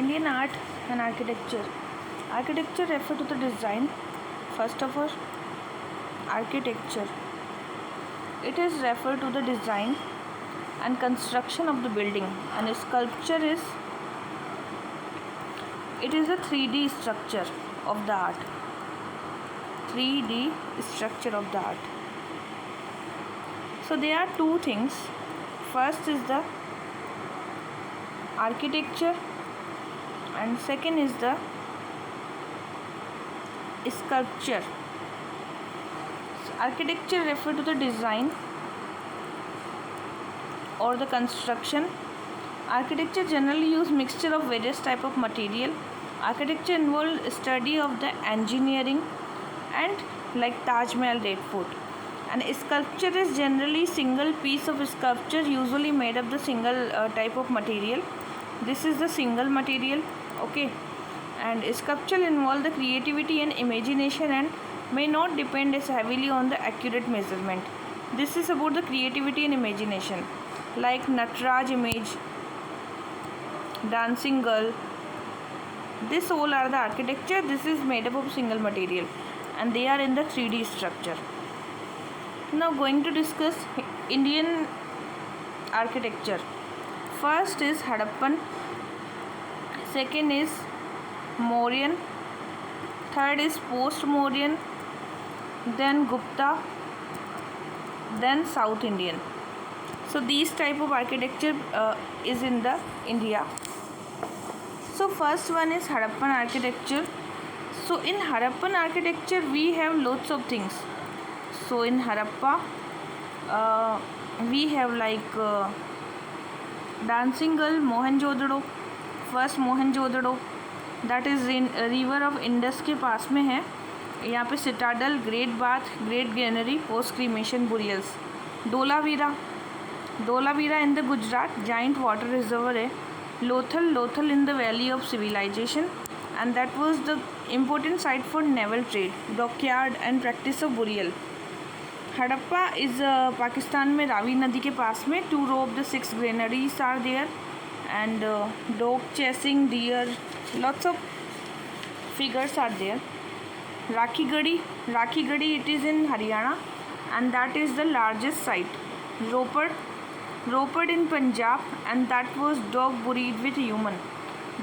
Indian art and architecture. Architecture refers to the design. First of all, architecture. It is referred to the design and construction of the building, and sculpture is it is a 3D structure of the art. 3D structure of the art. So there are two things. First is the architecture and second is the sculpture. So architecture refers to the design or the construction. Architecture generally use mixture of various type of material. Architecture involve study of the engineering and like Taj Mahal, Red Fort. And sculpture is generally single piece of sculpture, usually made of the single type of material. This is the single material, okay. And sculpture involve the creativity and imagination and may not depend as heavily on the accurate measurement. This is about the creativity and imagination, like Nataraj image, Dancing Girl. This all are the architecture. This is made up of single material and they are in the 3D structure. Now going to discuss Indian architecture. First is Harappan, second is Mauryan, third is post-Mauryan, then Gupta, then South Indian. So these type of architecture is in the India. So first one is Harappan architecture. So in Harappan architecture we have lots of things. So in Harappa we have like Dancing Girl, Mohenjo-daro. First Mohenjodaro that is river of Indus के पास में है. यहाँ पे citadel, great bath, great granary, post cremation burials. Dholavira in the Gujarat, giant water reservoir है. Lothal in the valley of civilisation and that was the important site for naval trade, dockyard and practice of burial. Harappa is Pakistan में रावी नदी के पास में. 2 of the 6 granaries are there and dog chasing deer, lots of figures are there. Rakhigadi it is in Haryana and that is the largest site. Roped in Punjab and that was dog buried with human.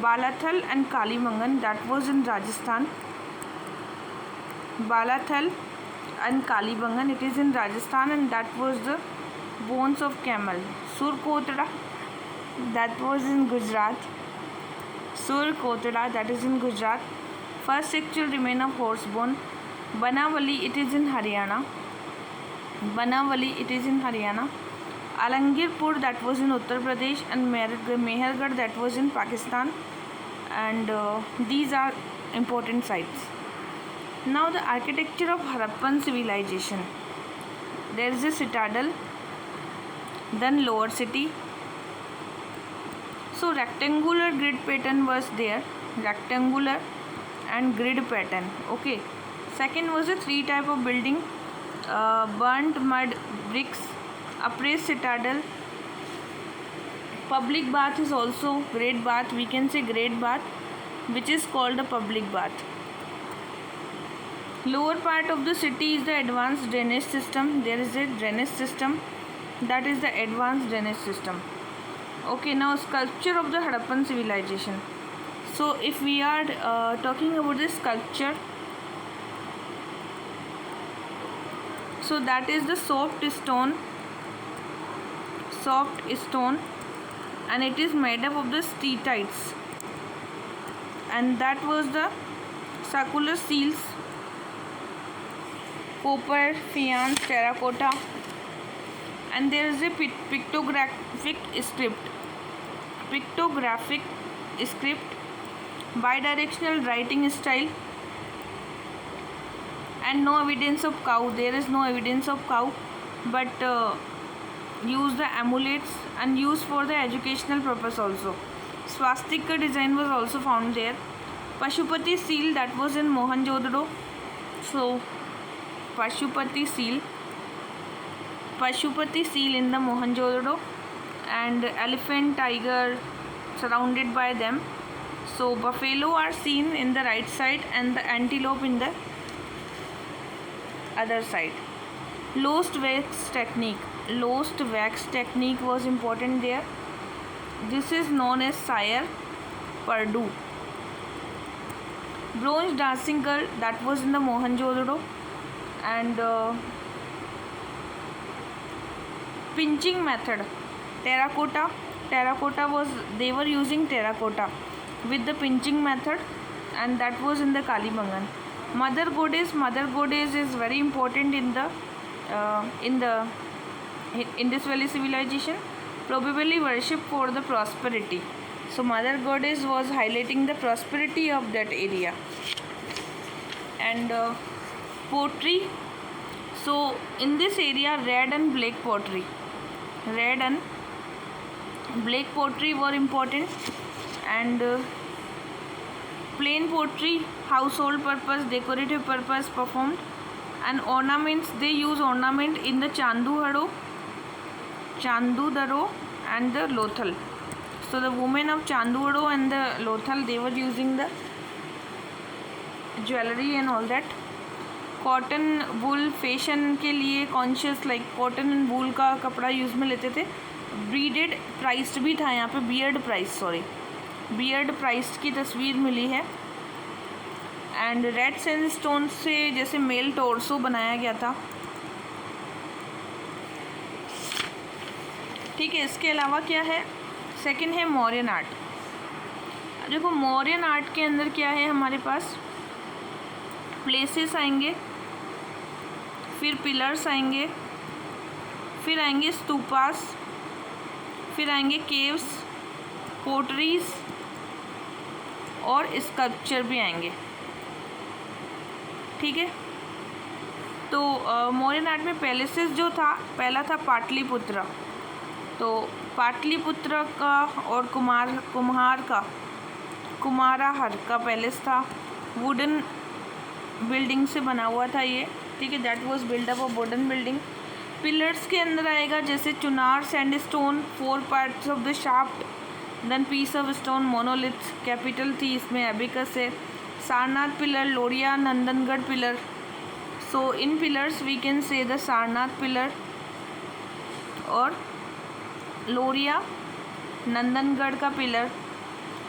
Balathal and Kalibangan, that was in Rajasthan. Balathal and Kalibangan, it is in Rajasthan and that was the bones of camel. Surkotra, that was in Gujarat. Surkotada, that is in Gujarat. First actual remain of horse bone. Banavali, it is in Haryana. Alangirpur, that was in Uttar Pradesh, and Mehergarh, that was in Pakistan. And these are important sites. Now the architecture of Harappan civilization. There is a citadel, then lower city. So rectangular grid pattern was there, rectangular and grid pattern, okay. Second was a 3 type of building, burnt mud bricks, upraised citadel. Public bath is also great bath, we can say great bath, which is called a public bath. Lower part of the city is the advanced drainage system. There is a drainage system, that is the advanced drainage system. Okay, now sculpture of the Harappan civilization. So if we are talking about the sculpture, so that is the soft stone and it is made up of the steatites and that was the circular seals, copper, faience, terracotta, and there is a pictographic script, bidirectional writing style, and no evidence of cow. There is no evidence of cow, but use the amulets and used for the educational purpose also. Swastika design was also found there. Pashupati seal, that was in Mohenjo-daro. So Pashupati seal in the Mohenjo-daro, and elephant, tiger surrounded by them. So buffalo are seen in the right side and the antelope in the other side. Lost wax technique. Lost wax technique was important there. This is known as Sire Purdue. Bronze dancing girl, that was in the Mohenjo-daro. And pinching method, terracotta. Terracotta was, they were using terracotta with the pinching method, and that was in the Kalibangan. Mother goddess is very important in the Indus Valley civilization, probably worship for the prosperity. So mother goddess was highlighting the prosperity of that area. And pottery. So in this area, red and black pottery were important. And plain pottery, household purpose, decorative purpose performed. And ornaments, they use ornament in the Chandudaro and the Lothal. So the women of Chandudaro and the Lothal, they were using the jewelry and all that. Cotton wool fashion के लिए conscious, like cotton and wool का कपड़ा use में लेते थे. Braided priced भी था यहाँ पे, बियर्ड प्राइस्ड की तस्वीर मिली है. एंड रेड सैंडस्टोन से जैसे मेल टोर्सो बनाया गया था. ठीक है, इसके अलावा क्या है, सेकंड है मौर्यन आर्ट. देखो मौर्यन आर्ट के अंदर क्या है हमारे पास, प्लेसेस आएंगे, फिर पिलर्स आएंगे, फिर आएंगे स्तूपास, फिर आएंगे केव्स, पोटरीज और स्कल्पचर भी आएंगे. ठीक है, तो मौर्यन आर्ट में पैलेसेस जो था, पहला था पाटलिपुत्र. तो पाटलिपुत्र का और कुमाराहर का पैलेस था. वुडन बिल्डिंग से बना हुआ था ये. ठीक है, that was build up of wooden building. Pillars के अंदर आएगा जैसे Chunar sandstone, 4 parts of the shaft, then piece of stone, monolith, capital थी, इसमें एबिकस है. Sarnath pillar, Lauriya Nandangarh pillar. So in pillars we can say the Sarnath pillar और लोरिया नंदनगढ़ का pillar.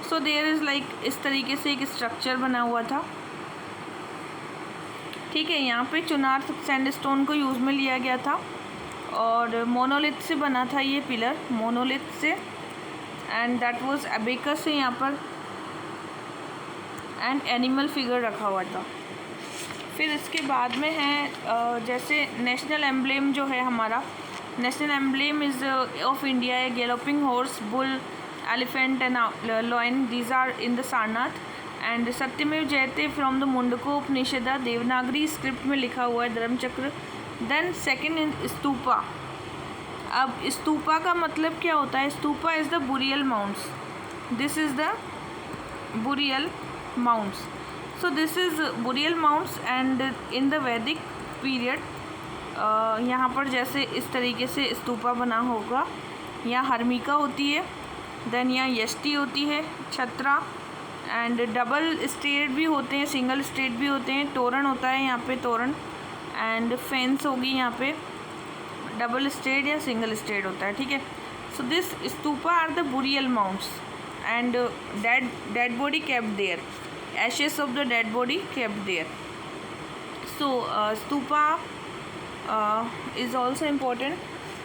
So there is like इस तरीके से एक स्ट्रक्चर बना हुआ था. ठीक है, यहाँ पे चुनार सैंडस्टोन को यूज़ में लिया गया था और मोनोलिथ से बना था ये पिलर, मोनोलिथ से. एंड दैट वाज एबेकस से यहाँ पर एंड एनिमल फिगर रखा हुआ था. फिर इसके बाद में है जैसे नेशनल एम्ब्लेम जो है हमारा, national emblem is of India है galloping horse, bull, elephant and lion. These are in the Sarnath. And Satyamev Jayate from the Mundaka Upanishad, Devanagari script में लिखा हुआ है Dharmachakra. Then second in stupa. अब स्तूपा का मतलब क्या होता है, stupa is the burial mounds. This is the burial mounds. So this is burial mounds. And in the Vedic period यहाँ पर जैसे इस तरीके से स्तूपा बना होगा. यहाँ हर्मिका होती है, देन यहाँ यष्टि होती है, छत्रा, एंड डबल स्टेट भी होते हैं, सिंगल स्टेट भी होते हैं. तोरण होता है यहाँ पे, तोरण, एंड फेंस होगी यहाँ पे. डबल स्टेट या सिंगल स्टेट होता है. ठीक है, so this stupa are the burial mounds and dead body kept there, ashes of the dead body kept there. So stupa is also important.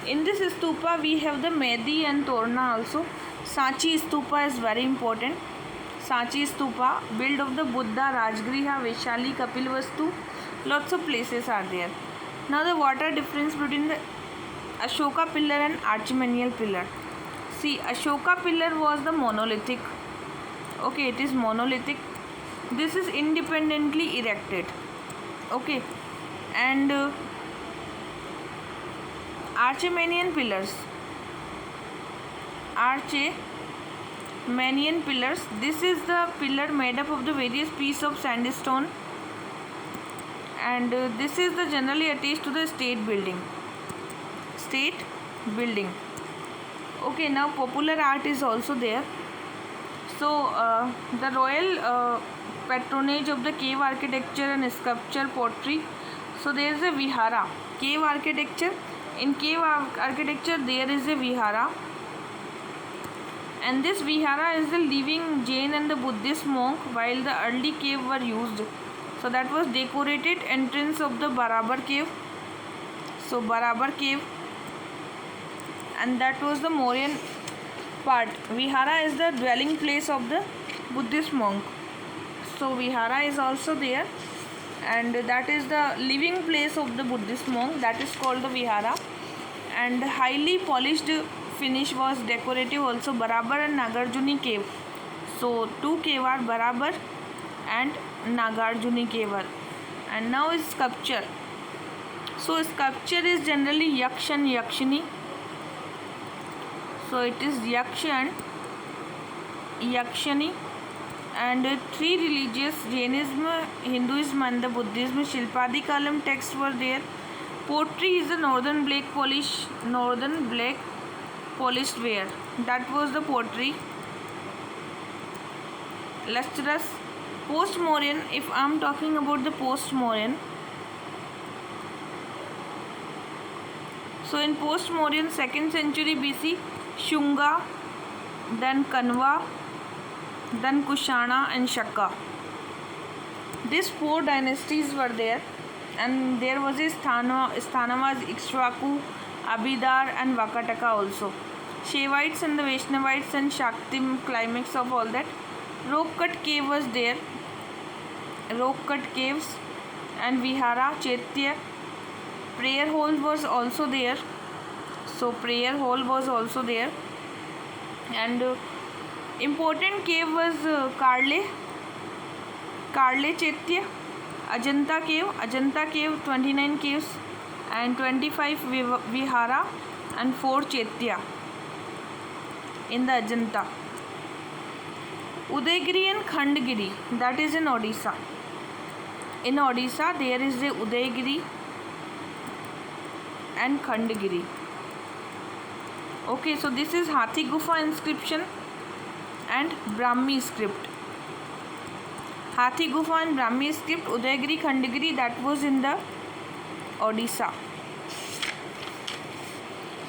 In this stupa we have the Mehdi and Torna also. Sanchi stupa is very important. Sanchi stupa, build of the Buddha, Rajgriha, Vaishali, Kapilvastu. Lots of places are there. Now the water difference between the Ashoka pillar and Archimedean pillar. See, Ashoka pillar was the monolithic. Okay, it is monolithic. This is independently erected. Okay, and Archimedean pillars. Archimedean pillars. This is the pillar made up of the various pieces of sandstone, and this is the generally attached to the state building. Okay, now popular art is also there. The royal patronage of the cave architecture and sculpture pottery. So there is a vihara. Cave architecture. In cave architecture there is a vihara, and this vihara is the living Jain and the Buddhist monk while the early cave were used. So that was decorated entrance of the Barabar cave. So Barabar cave, and that was the Mauryan part. Vihara is the dwelling place of the Buddhist monk. So Vihara is also there, and that is the living place of the Buddhist monk, that is called the Vihara. And highly polished finish was decorative also. Barabar and Nagarjuni cave. So two cave are Barabar and Nagarjuni cave. And now is sculpture. So sculpture is generally Yaksh and Yakshini. So it is Yaksh and Yakshani, and three religious, Jainism, Hinduism and the Buddhism. Shilpadi Kalam texts were there. Pottery is the northern black polished ware. That was the pottery. Lustrous. Post-Mauryan, if I am talking about the post-Mauryan. So in post-Mauryan 2nd century BC, Shunga, then Kanva, then Kushana and Shaka. These four dynasties were there, and there was a Sthanavas, Ikshvaku, Abhidar and Vakataka also. Shaivites and the Vaishnavites and Shaktim, climax of all that. Rock cut cave was there. Rock cut caves and Vihara, Chaitya. Prayer hall was also there. So prayer hall was also there. And important cave was Karle Chaitya, Ajanta cave 29 caves and 25 Vihara and 4 Chaitya in the Ajanta. Udaygiri and Khandgiri, that is in Odisha. In Odisha there is the Udaygiri and Khandgiri. Okay, so this is Hathi Gufa inscription and Brahmi script. Hathi Gufa and Brahmi script, Udaygiri, Khandgiri, that was in the Odisha.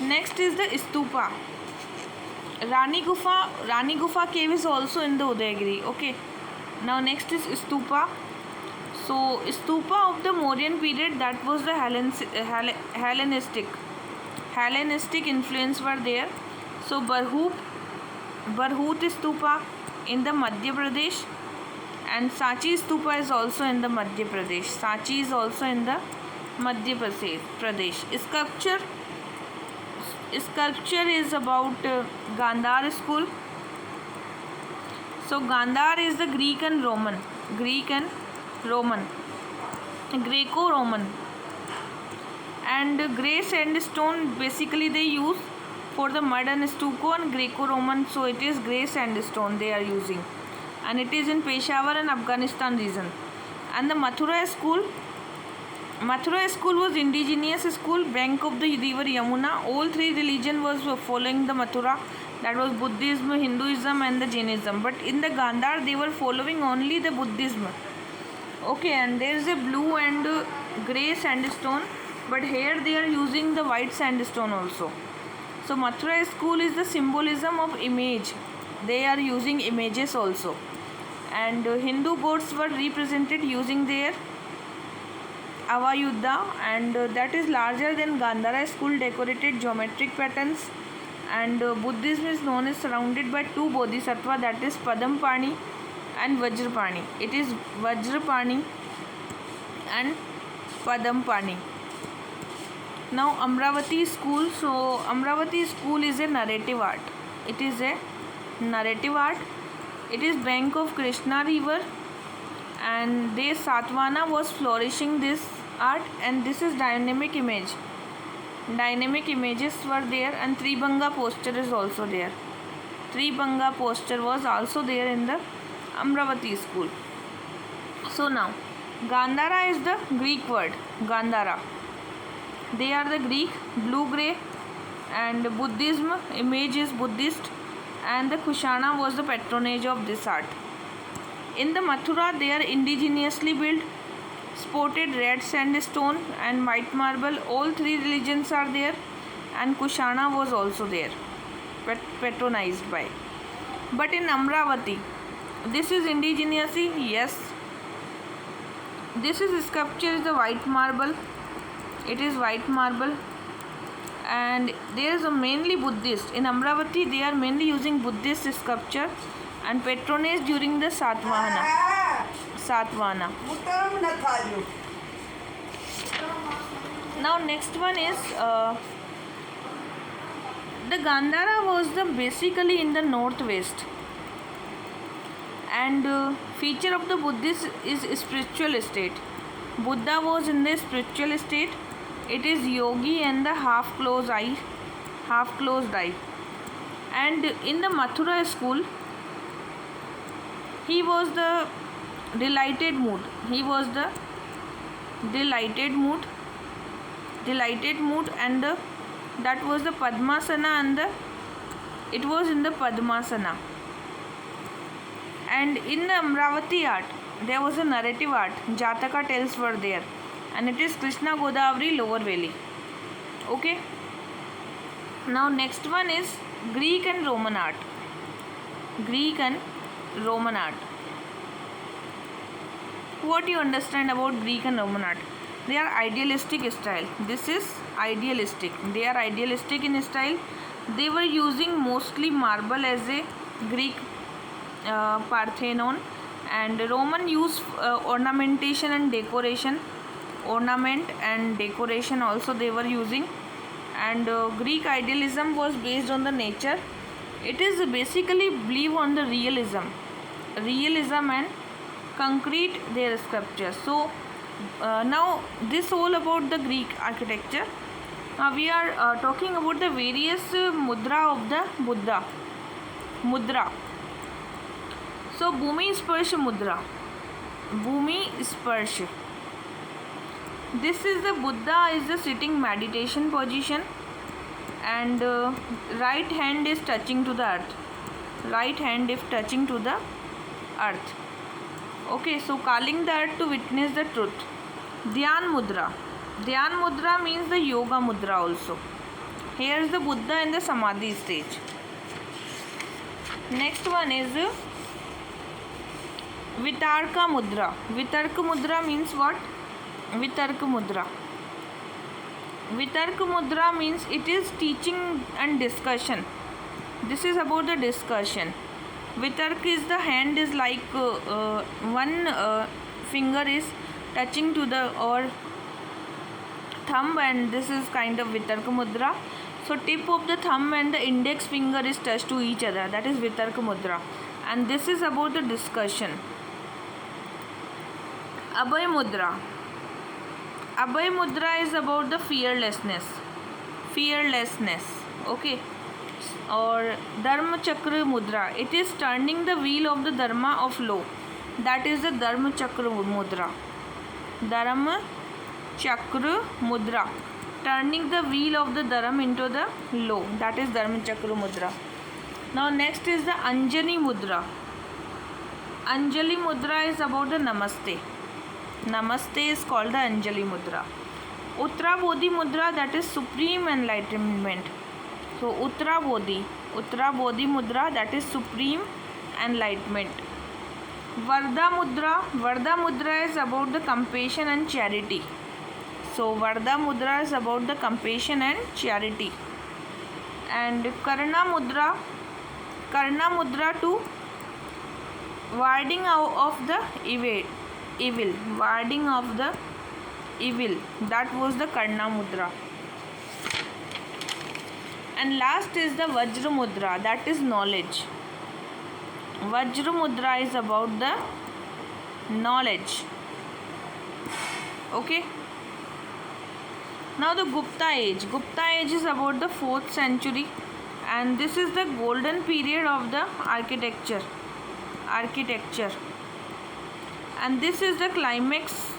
Next is the Stupa. Rani Gufa cave is also in the Udaygiri. Okay. Now next is Stupa. So Stupa of the Mauryan period, that was the Hellenistic influence were there. So Barhut Stupa in the Madhya Pradesh, and Sachi Stupa is also in the Madhya Pradesh. Sachi is also in the Madhya Pradesh. Sculpture is about Gandhar school. So Gandhar is the Greco-Roman, and grey sandstone basically they use for the mud and stucco, and Greco-Roman, so it is grey sandstone they are using, and it is in Peshawar and Afghanistan region. And the Mathura school was indigenous school, bank of the river Yamuna. All three religion was following the Mathura, that was Buddhism, Hinduism and the Jainism, but in the Gandhar they were following only the Buddhism. Okay, and there is a blue and grey sandstone, but here they are using the white sandstone also. So Mathura school is the symbolism of image, they are using images also, and Hindu gods were represented using their Avayuddha, and that is larger than Gandhara school, decorated geometric patterns. And Buddhism is known as surrounded by two bodhisattva, that is Padampani and Vajrapani. It is Vajrapani and Padampani. Now Amravati school. So Amravati school is a narrative art. It is a narrative art. It is bank of Krishna river, and the Satvana was flourishing this art, and this is dynamic image. Dynamic images were there, and Tribanga posture is also there. Tribanga posture was also there in the Amravati school. So now Gandhara is the Greek word, Gandhara. They are the Greek, blue grey, and Buddhism, image is Buddhist, and the Kushana was the patronage of this art. In the Mathura, they are indigenously built, sported red sandstone and white marble. All three religions are there, and Kushana was also there, patronized by. But in Amravati, this is indigenously, yes. This is sculpture is the white marble. It is white marble, and there is a mainly Buddhist. In Amravati, they are mainly using Buddhist sculpture and patronage during the Satvana. Now next one is the Gandhara was the basically in the northwest, and feature of the Buddhist is spiritual state. Buddha was in the spiritual state. It is yogi and the half closed eye. And in the Mathura school, he was the delighted mood. And that was the Padmasana, and it was in the Padmasana. And in the Amravati art, there was a narrative art. Jataka tales were there, and it is Krishna Godavari Lower Valley. Okay. Now next one is Greek and Roman art. What you understand about Greek and Roman art? They are idealistic style. This is idealistic. They are idealistic in style. They were using mostly marble as a Greek Parthenon, and Roman used ornamentation and decoration. Ornament and decoration also they were using. And Greek idealism was based on the nature. It is basically believe on the realism and concrete their sculpture. So now this all about the Greek architecture. Now we are talking about the various mudra of the Buddha. Mudra. So Bhumi Sparsh mudra. This is the Buddha is the sitting meditation position, and right hand is touching to the earth. Okay, so calling the earth to witness the truth. Dhyan mudra means the yoga mudra also. Here is the Buddha in the Samadhi stage. Next one is Vitarka mudra means what? Vitarka mudra means it is teaching and discussion. This is about the discussion. Vitarka is the hand is like one finger is touching to the or thumb, and this is kind of Vitarka mudra. So tip of the thumb and the index finger is touched to each other. That is Vitarka mudra, and this is about the discussion. Abhay mudra is about the fearlessness. Okay. Or Dharma Chakra mudra, it is turning the wheel of the dharma of law. That is the Dharma Chakra mudra. Turning the wheel of the dharma into the law. That is Dharma Chakra mudra. Now next is the Anjali mudra. Anjali mudra is about the Namaste. Namaste is called the Anjali mudra. Uttara Bodhi mudra, that is supreme enlightenment. So Uttara Bodhi mudra, that is supreme enlightenment. Varda mudra is about the compassion and charity. So Varda mudra is about the compassion and charity. And Karna mudra to warding out of the evil. Warding of the evil. That was the Karna mudra. And last is the Vajra mudra, that is knowledge. Vajra mudra is about the knowledge. Okay. Now the Gupta age. Gupta age is about the 4th century, and this is the golden period of the architecture. And this is the climax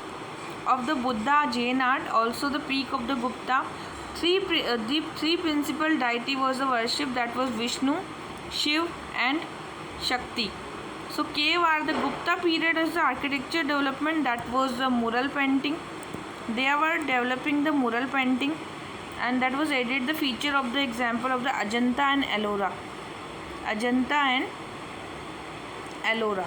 of the Buddha Jain art, also the peak of the Gupta. The three principal deity was the worship, that was Vishnu, Shiv and Shakti. So cave are the Gupta period as the architecture development, that was the mural painting. They were developing the mural painting, and that was added the feature of the example of the Ajanta and Ellora. Ajanta and Ellora.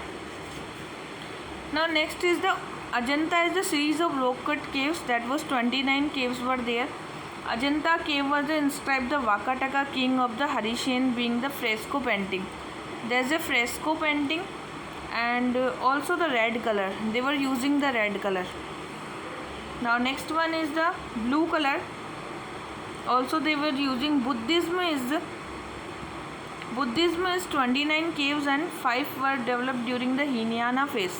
Now next is the Ajanta is the series of rock cut caves, that was 29 caves were there. Ajanta cave was inscribed the Vakataka king of the Harishen, being the fresco painting. There is a fresco painting and also the red color. They were using the red color. Now next one is the blue color. Also they were using Buddhism is 29 caves and 5 were developed during the Hinayana phase.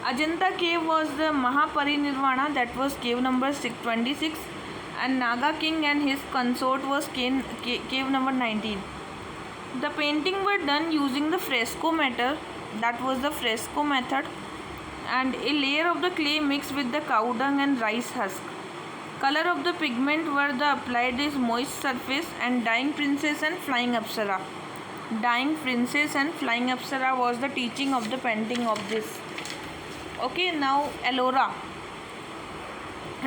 Ajanta cave was the Mahaparinirvana, that was cave number 26, and Naga king and his consort was cave number 19. The painting were done using the fresco method, that was the fresco method, and a layer of the clay mixed with the cow dung and rice husk. Color of the pigment were the applied is moist surface, and dying princess and flying apsara. Dying princess and flying apsara was the teaching of the painting of this. Okay, now Ellora.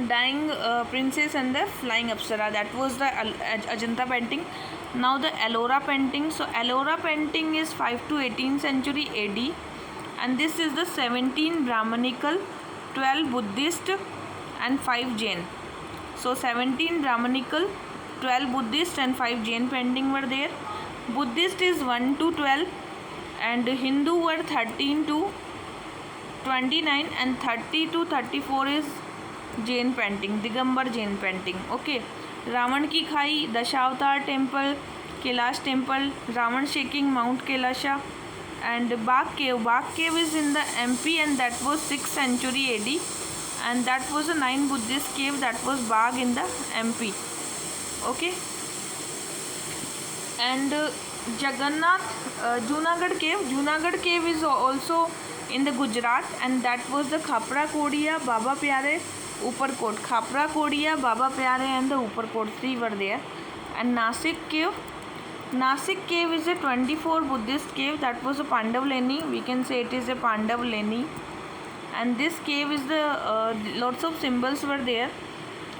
Dying princess and the flying apsara, that was the Ajanta painting. Now the Ellora painting. So Ellora painting is 5 to 18th century AD, and this is the 17 Brahmanical, 12 Buddhist and 5 Jain. So 17 Brahmanical, 12 Buddhist and 5 Jain painting were there. Buddhist is 1 to 12 and Hindu were 13 to 29 and 30 to 34 is Jain painting, Digambar Jain painting. Okay, Ravan ki Khai, Dashavatara temple, Kailash temple, Ravan shaking Mount Kailasha, and Bagh cave. Bagh cave is in the MP, and that was 6th century AD, and that was a 9 Buddhist cave, that was Bagh in the MP. Okay, and Jagannath, Junagadh cave is also in the Gujarat, and that was the Khapra Kodia, Baba Pyare, Uparkot. Khapra Kodia, Baba Pyare and the Uparkot, 3 were there. And Nasik cave is a 24 Buddhist cave, that was a Pandavleni, we can say it is a Pandavleni. And this cave is the lots of symbols were there,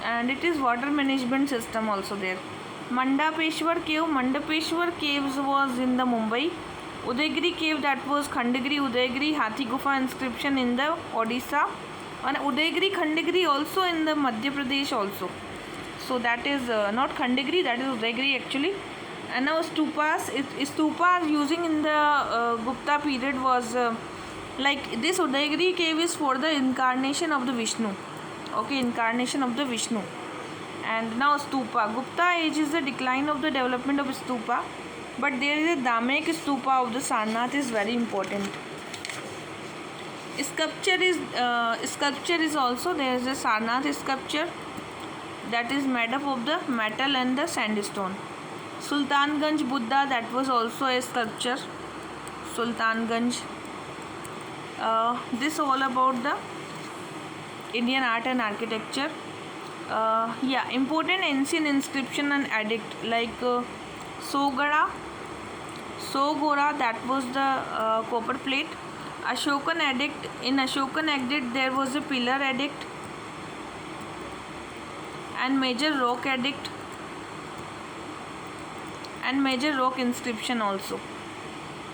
and it is water management system also there. Mandapeshwar caves was in the Mumbai. Udaygiri cave, that was Khandagiri, Udaygiri, Hathi Gufa inscription in the Odisha, and Udaygiri Khandagiri also in the Madhya Pradesh also. So that is not Khandagiri, that is Udaygiri actually. And now stupas, stupa using in the Gupta period was like this. Udaygiri cave is for the incarnation of the Vishnu. Okay, incarnation of the Vishnu. And now stupa. Gupta age is the decline of the development of stupa, but there is a Damek stupa of the Sarnath is very important. Sculpture is also there is a Sarnath sculpture that is made up of the metal and the sandstone. Sultanganj Buddha, that was also a sculpture. Sultanganj. This all about the Indian art and architecture. Yeah, important ancient inscription and edict like Sogora, that was the copper plate. Ashokan edict. In Ashokan edict there was a pillar edict and major rock edict and major rock inscription also.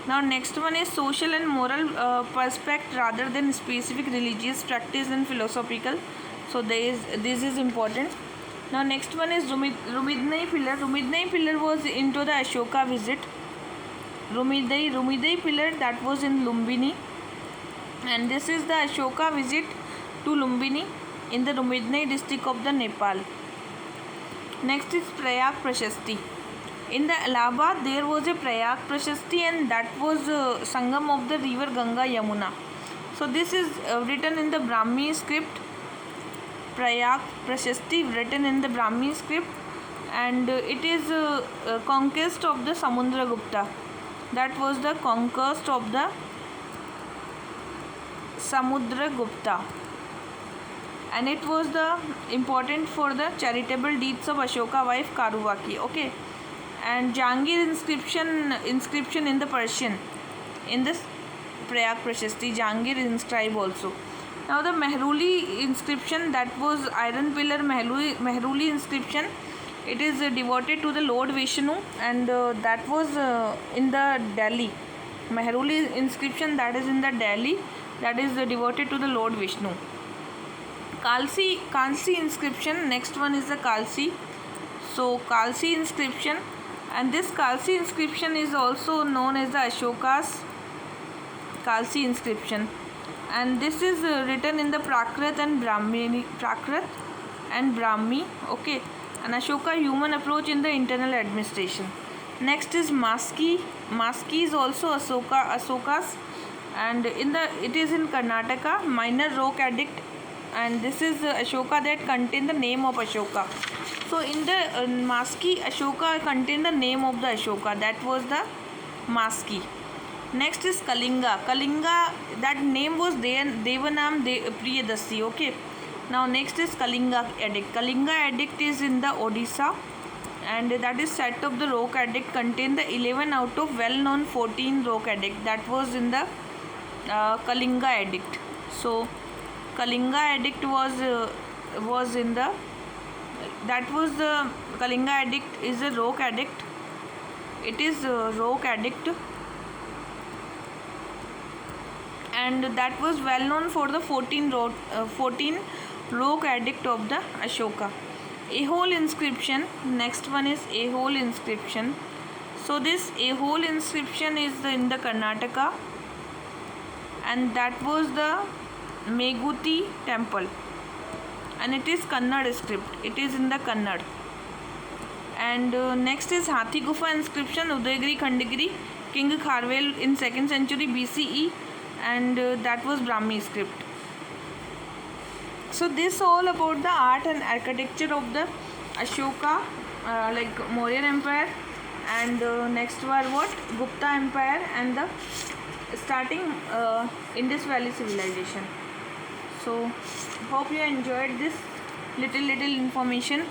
Now next one is social and moral perspective rather than specific religious practice and philosophical. So this is important. Now next one is Rumidnai pillar. Rumidnai pillar was into the Ashoka visit. Rumidai pillar, that was in Lumbini, and this is the Ashoka visit to Lumbini in the Rumidnai district of the Nepal. Next is Prayag Prashasti. In the Allahabad there was a Prayag Prashasti, and that was Sangam of the river Ganga Yamuna. So this is written in the Brahmi script. Prayag Prashasti written in the Brahmi script, and it is conquest of the Samudragupta. That was the conquest of the Samudragupta, and it was the important for the charitable deeds of Ashoka wife Karuvaki. Okay, and Jahangir inscription in the Persian in this Prayag Prashasti. Jahangir inscribe also. Now the Mehruli inscription, that was iron pillar Mehruli inscription. It is devoted to the Lord Vishnu, and that was in the Delhi. Mehruli inscription, that is in the Delhi, that is devoted to the Lord Vishnu. Kalsi inscription, next one is the Kalsi. So Kalsi inscription, and this Kalsi inscription is also known as the Ashoka's Kalsi inscription, and this is written in the Prakrit and Brahmi. Okay, and Ashoka human approach in the internal administration. Next is Maski. Maski is also Ashoka's, and it is in Karnataka, minor rock addict, and this is Ashoka that contain the name of Ashoka. So in the Maski, Ashoka contain the name of the Ashoka, that was the Maski. Next is Kalinga. Kalinga, that name was Devanam Priyadasi. Okay. Now next is Kalinga Edict. Kalinga Edict is in the Odisha, and that is set of the rock addict contain the 11 out of well-known 14 rock addict. That was in the Kalinga Edict. So Kalinga Edict was in the, that was the Kalinga Edict is a rock addict. It is a rock addict, and that was well known for the 14 rock addict of the Ashoka. Ahole inscription, next one is Ahole inscription. So this Ahole inscription is in the Karnataka, and that was the Meguti temple, and it is Kannada script, it is in the Kannada. And next is Hathi Gufa inscription, Udayagiri Khandagiri, King Kharvel in 2nd century BCE, and that was Brahmi script. So this all about the art and architecture of the Ashoka, like Mauryan Empire, and next were what, Gupta Empire, and the starting Indus Valley civilization. So hope you enjoyed this little information.